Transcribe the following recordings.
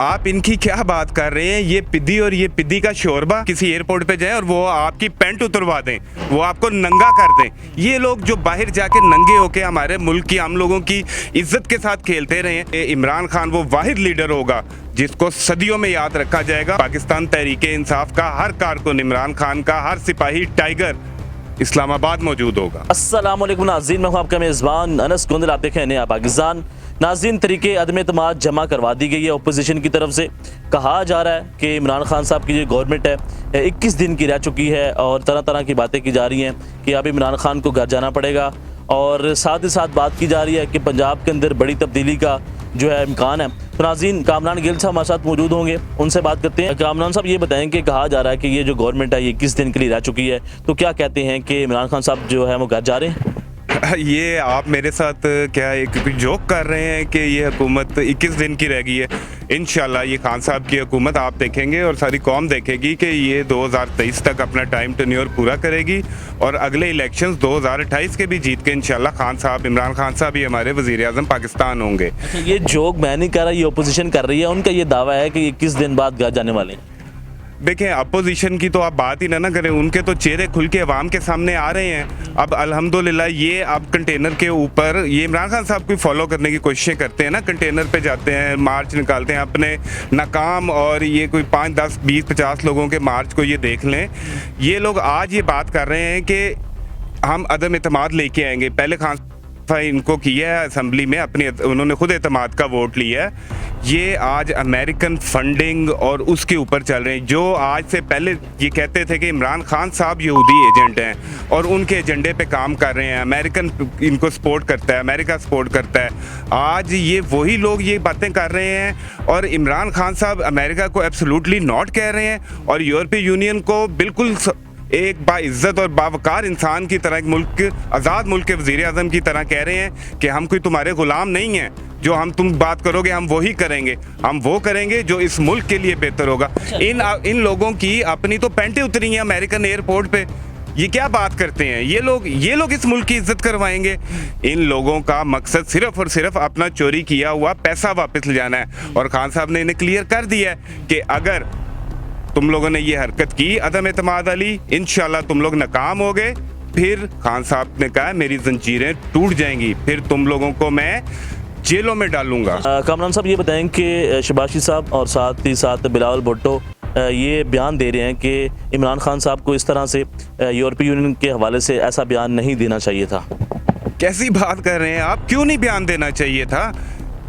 आप इनकी क्या बात कर रहे हैं? ये पिद्दी और ये पिद्दी का शोरबा किसी एयरपोर्ट पे जाए और वो आपकी पैंट उतरवा दें, वो आपको नंगा कर दें। ये लोग जो बाहर जाके नंगे होके हमारे मुल्क की, हम लोगों की इज्जत के साथ खेलते रहे हैं। इमरान खान वो वाहिद लीडर होगा जिसको सदियों में याद रखा जाएगा। पाकिस्तान तहरीके इंसाफ का हर कारकुन, इमरान खान का हर सिपाही टाइगर इस्लामाबाद मौजूद होगा। अस्सलाम वालेकुम नाज़रीन, मैं हूं आपका मेज़बान अनस गोंदल। आप देखें नया पाकिस्तान। नाज़रीन, तरीके अदम एतमाद जमा करवा दी गई है अपोजिशन की तरफ से। कहा जा रहा है कि इमरान खान साहब की जो गवर्नमेंट है 21 दिन की रह चुकी है और तरह तरह की बातें की जा रही हैं कि अब इमरान खान को घर जाना पड़ेगा। और साथ ही साथ बात की जा रही है कि पंजाब के अंदर बड़ी तब्दीली का जो है इम्कान है। तो नाज़रीन, कामरान गिल साहब हमारे साथ मौजूद होंगे, उनसे बात करते हैं। कामरान साहब, ये बताएं कि कहा जा रहा है कि ये जो गवर्नमेंट है ये 21 दिन के लिए रह चुकी है, तो क्या कहते हैं कि इमरान खान साहब जो है वो घर जा रहे हैं? ये आप मेरे साथ क्या एक जोक कर रहे हैं कि ये हुकूमत 21 दिन की रह गई है? इंशाल्लाह ये खान साहब की हुकूमत आप देखेंगे और सारी कौम देखेगी कि ये 2023 तक अपना टाइम टेन्योर पूरा करेगी और अगले इलेक्शंस 2028 के भी जीत के इंशाल्लाह खान साहब, इमरान खान साहब ही हमारे वज़ीर आज़म पाकिस्तान होंगे। ये जोक मैं नहीं कर रहा, ये अपोजिशन कर रही है। उनका ये दावा है कि 21 दिन बाद घर जाने वाले हैं। देखें, अपोजिशन की तो आप बात ही ना करें, उनके तो चेहरे खुल के अवाम के सामने आ रहे हैं। अब अल्हम्दुलिल्लाह ये अब कंटेनर के ऊपर ये इमरान खान साहब को फॉलो करने की कोशिशें करते हैं ना, कंटेनर पे जाते हैं, मार्च निकालते हैं अपने नाकाम। और ये कोई 5, 10, 20, 50 लोगों के मार्च को ये देख लें। ये लोग आज ये बात कर रहे हैं कि हम अदम एतमाद लेके आएंगे। पहले खान इनको किया है असम्बली में, अपने उन्होंने खुद एतमाद का वोट लिया है। ये आज अमेरिकन फंडिंग और उसके ऊपर चल रहे हैं। जो आज से पहले ये कहते थे कि इमरान खान साहब यहूदी एजेंट हैं और उनके एजेंडे पे काम कर रहे हैं, अमेरिकन इनको सपोर्ट करता है, अमेरिका सपोर्ट करता है। आज ये वही लोग ये बातें कर रहे हैं और इमरान खान साहब अमेरिका को एब्सोल्युटली नॉट कह रहे हैं और यूरोपीय यूनियन को बिल्कुल एक बाइज्जत और बावकार इंसान की तरह, मुल्क आज़ाद मुल्क के वज़ीर आज़म की तरह कह रहे हैं कि हम कोई तुम्हारे ग़ुलाम नहीं हैं। जो हम तुम बात करोगे हम वही करेंगे, हम वो करेंगे जो इस मुल्क के लिए बेहतर होगा। इन लोगों की अपनी तो पैंटें उतरी हैं अमेरिकन एयरपोर्ट पे। ये क्या बात करते हैं ये लोग इस मुल्क की इज्जत करवाएंगे? इन लोगों का मकसद सिर्फ और सिर्फ अपना चोरी किया हुआ पैसा वापस ले जाना है। और खान साहब ने इन्हें क्लियर कर दिया है कि अगर तुम लोगों ने ये हरकत की अदम एतमाद वाली, इंशाल्लाह तुम लोग नाकाम हो गए। फिर खान साहब ने कहा मेरी जंजीरें टूट जाएंगी, फिर तुम लोगों को मैं जेलों में डालूंगा। कामरान साहब, ये बताएं कि शबाशी साहब और साथ ही साथ बिलावल भुट्टो ये बयान दे रहे हैं कि इमरान खान साहब को इस तरह से यूरोपीय यूनियन के हवाले से ऐसा बयान नहीं देना चाहिए था। कैसी बात कर रहे हैं आप? क्यों नहीं बयान देना चाहिए था?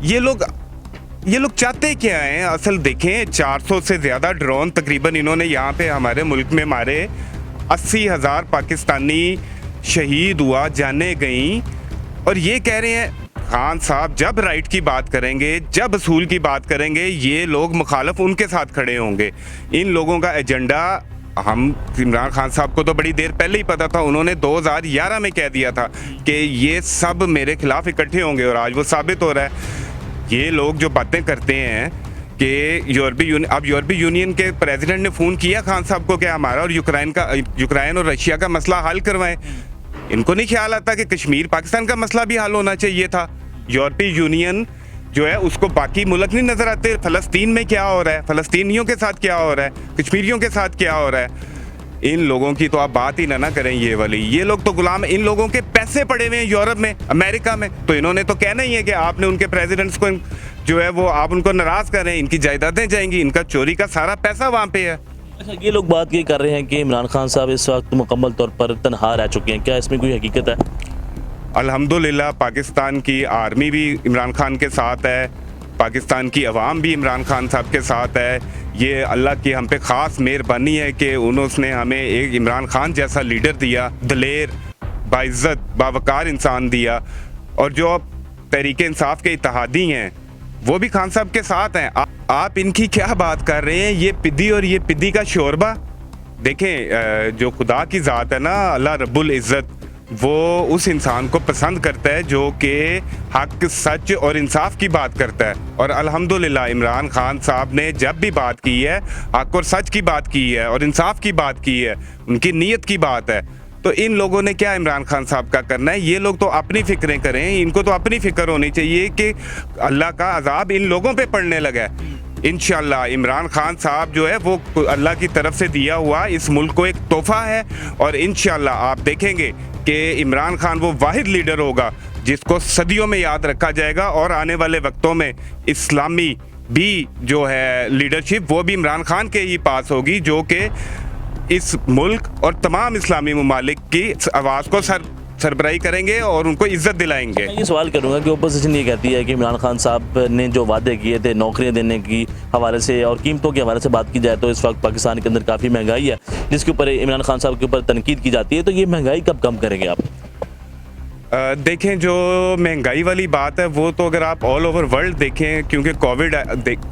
ये लोग चाहते क्या हैं? असल देखें, 400 से ज़्यादा ड्रोन तकरीबन इन्होंने यहाँ पे हमारे मुल्क में मारे। 80,000 पाकिस्तानी शहीद हुआ, जाने गई। और ये कह रहे हैं खान साहब जब राइट की बात करेंगे, जब असूल की बात करेंगे, ये लोग मुखालफ उनके साथ खड़े होंगे। इन लोगों का एजेंडा हम इमरान खान साहब को तो बड़ी देर पहले ही पता था। उन्होंने 2011 में कह दिया था कि ये सब मेरे खिलाफ इकट्ठे होंगे और आज वो साबित हो रहा है। ये लोग जो बातें करते हैं कि यूरोपीय यूनियन के प्रेसिडेंट ने फ़ोन किया खान साहब को कि हमारा और यूक्रेन और रशिया का मसला हल करवाएं। इनको नहीं ख्याल आता कि कश्मीर पाकिस्तान का मसला भी हल होना चाहिए था। यूरोपीय यूनियन जो है उसको बाकी मुल्क नहीं नज़र आते। फ़लस्तीन में क्या हो रहा है, फ़लस्तीनियों के साथ क्या हो रहा है, कश्मीरियों के साथ क्या हो रहा है। इन लोगों की तो आप बात ही ना करें। ये वाली ये लोग तो गुलाम, इन लोगों के पैसे पड़े हुए हैं यूरोप में, अमेरिका में। तो इन्होंने तो कहना ही है कि आपने उनके प्रेसिडेंट्स को जो है वो आप उनको नाराज़ करें, इनकी जायदादें जाएंगी, इनका चोरी का सारा पैसा वहाँ पे है। अच्छा, ये लोग बात ये कर रहे हैं कि इमरान खान साहब इस वक्त मुकम्मल तौर पर तनहा रह चुके हैं। क्या इसमें कोई हकीकत है? अल्हम्दुलिल्लाह पाकिस्तान की आर्मी भी इमरान खान के साथ है, पाकिस्तान की अवाम भी इमरान खान साहब के साथ है। ये अल्लाह की हम पे ख़ास मेहरबानी है कि उन्होंने हमें एक इमरान खान जैसा लीडर दिया, दलेर, बाइज्जत, बावकार इंसान दिया। और जो तहरीके इंसाफ के इत्तेहादी हैं वो भी खान साहब के साथ हैं। आप इनकी क्या बात कर रहे हैं? ये पिद्दी और ये पिद्दी का शोरबा। देखें, जो खुदा की ज़ात है ना, अल्लाह रब्बुल इज़्ज़त, वो उस इंसान को पसंद करता है जो कि हक, सच और इंसाफ की बात करता है। और अल्हम्दुलिल्लाह इमरान खान साहब ने जब भी बात की है, हक और सच की बात की है और इंसाफ की बात की है, उनकी नीयत की बात है। तो इन लोगों ने क्या इमरान खान साहब का करना है? ये लोग तो अपनी फ़िक्रें करें, इनको तो अपनी फ़िक्र होनी चाहिए कि अल्लाह का अजाब इन लोगों पे पड़ने लगा है। इंशाल्लाह इमरान खान साहब जो है वो अल्लाह की तरफ से दिया हुआ इस मुल्क को एक तोहफा है, और इंशाल्लाह आप देखेंगे कि इमरान खान वो वाहिद लीडर होगा जिसको सदियों में याद रखा जाएगा, और आने वाले वक्तों में इस्लामी भी जो है लीडरशिप वो भी इमरान खान के ही पास होगी, जो कि इस मुल्क और तमाम इस्लामी ममालिक की आवाज़ को सरबराही करेंगे और उनको इज्जत दिलाएंगे। मैं ये सवाल करूंगा कि ओपोजिशन ये कहती है कि इमरान खान साहब ने जो वादे किए थे नौकरियां देने की हवाले से और कीमतों के हवाले से बात की जाए तो इस वक्त पाकिस्तान के अंदर काफ़ी महंगाई है, जिसके ऊपर इमरान खान साहब के ऊपर तनकीद की जाती है, तो ये महंगाई कब कम करेंगे आप? देखें, जो महंगाई वाली बात है वो तो अगर आप ऑल ओवर वर्ल्ड देखें, क्योंकि कोविड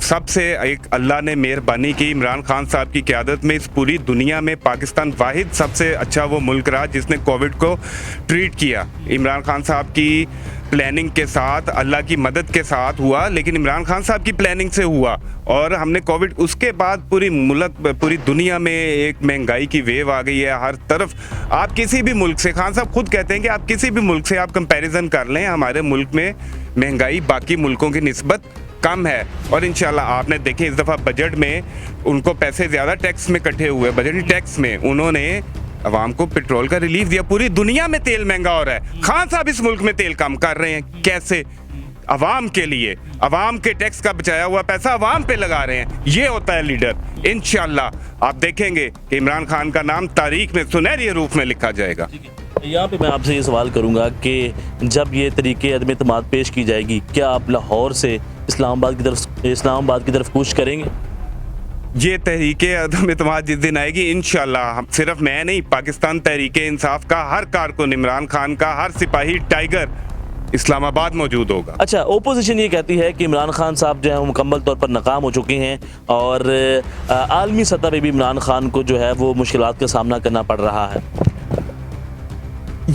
सबसे एक अल्लाह ने मेहरबानी की इमरान खान साहब की क़यादत में इस पूरी दुनिया में पाकिस्तान वाहिद सबसे अच्छा वो मुल्क रहा जिसने कोविड को ट्रीट किया। इमरान खान साहब की प्लानिंग के साथ, अल्लाह की मदद के साथ हुआ, लेकिन इमरान खान साहब की प्लानिंग से हुआ, और हमने कोविड उसके बाद पूरी दुनिया में एक महंगाई की वेव आ गई है हर तरफ। आप किसी भी मुल्क से, खान साहब खुद कहते हैं कि आप किसी भी मुल्क से आप कंपैरिजन कर लें, हमारे मुल्क में महंगाई बाकी मुल्कों की निस्बत कम है। और इंशाल्लाह आपने देखे इस दफ़ा बजट में उनको पैसे ज़्यादा टैक्स में इकट्ठे हुए, बजट टैक्स में उन्होंने अवाम को पेट्रोल का रिलीफ दिया। पूरी दुनिया में तेल महंगा हो रहा है, खान साहब इस मुल्क में तेल कम कर रहे हैं। कैसे? अवाम के लिए, अवाम के टैक्स का बचाया हुआ पैसा अवाम पे लगा रहे हैं। ये होता है लीडर। इंशाल्लाह आप देखेंगे कि इमरान खान का नाम तारीख में सुनहरे रूप में लिखा जाएगा। यहाँ पे मैं आपसे ये सवाल करूँगा कि जब ये तरीके अदम एतमाद पेश की जाएगी, क्या आप लाहौर से इस्लामाबाद की तरफ कूच करेंगे? ये तहरीके अदम एतमाद जिस दिन आएगी इंशाल्लाह, सिर्फ मैं नहीं, पाकिस्तान तहरीके इंसाफ का हर कारकुन, इमरान खान का हर सिपाही टाइगर इस्लामाबाद मौजूद होगा। अच्छा, ओपोजिशन ये कहती है कि इमरान खान साहब जो है वो मुकम्मल तौर पर नाकाम हो चुके हैं और आलमी सतह पे भी इमरान खान को जो है वो मुश्किलात का सामना करना पड़ रहा है।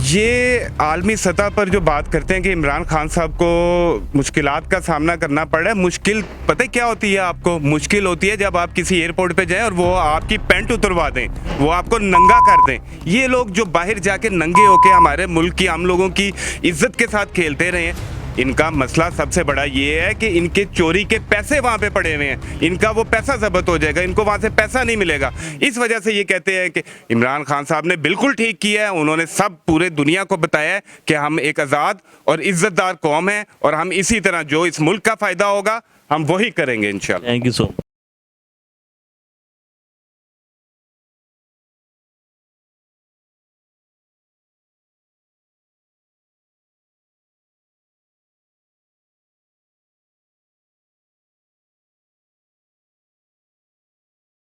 ये आलमी सतह पर जो बात करते हैं कि इमरान खान साहब को मुश्किलात का सामना करना पड़ रहा है, मुश्किल पता है क्या होती है आपको? मुश्किल होती है जब आप किसी एयरपोर्ट पे जाएं और वो आपकी पैंट उतरवा दें, वो आपको नंगा कर दें। ये लोग जो बाहर जाके नंगे होके हमारे मुल्क की, हम लोगों की इज्जत के साथ खेलते रहे हैं, इनका मसला सबसे बड़ा ये है कि इनके चोरी के पैसे वहाँ पे पड़े हुए हैं, इनका वो पैसा जब्त हो जाएगा, इनको वहाँ से पैसा नहीं मिलेगा। इस वजह से ये कहते हैं कि इमरान खान साहब ने बिल्कुल ठीक किया है, उन्होंने सब पूरे दुनिया को बताया है कि हम एक आज़ाद और इज्जतदार कौम हैं और हम इसी तरह जो इस मुल्क का फ़ायदा होगा हम वही करेंगे इंशाल्लाह। Thank you so much.